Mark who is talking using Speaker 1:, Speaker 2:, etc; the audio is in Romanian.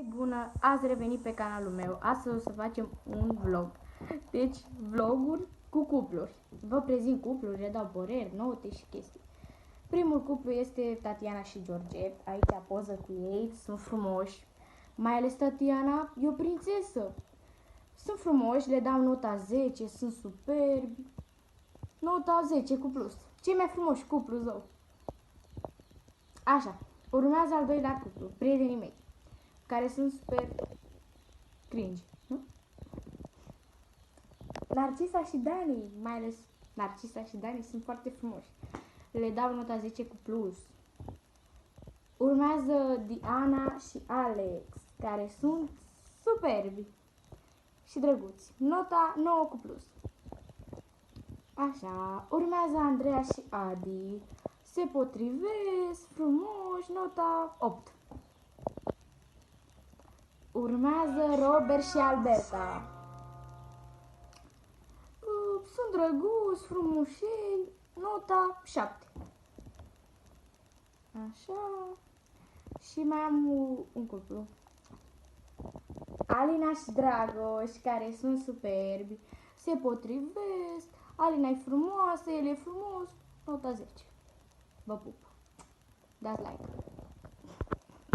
Speaker 1: Bună, ați revenit pe canalul meu. Astăzi o să facem un vlog. Deci, vloguri cu cupluri. Vă prezint cupluri, le dau păreri, note și chestii. Primul cuplu este Tatiana și George. Aici poză cu ei, sunt frumoși. Mai ales Tatiana, e o prințesă. Sunt frumoși, le dau nota 10, sunt superbi. Nota 10 cu plus. Cei mai frumoși cuplu, zău. Așa, urmează al doilea cuplu, prietenii mei, care sunt super cringe, nu? Narcisa și Dani, mai ales Narcisa și Dani sunt foarte frumoși. Le dau nota 10 cu plus. Urmează Diana și Alex, care sunt superbi și drăguți. Nota 9 cu plus. Așa, urmează Andreea și Adi. Se potrivesc, frumoși, nota 8. Urmează Robert și Alberta. Sunt drăguți, frumușei, nota 7. Așa. Și mai am un cuplu. Alina și Dragoș, care sunt superbi, se potrivesc. Alina e frumoasă, el e frumos, nota 10. Vă pup. Dați like.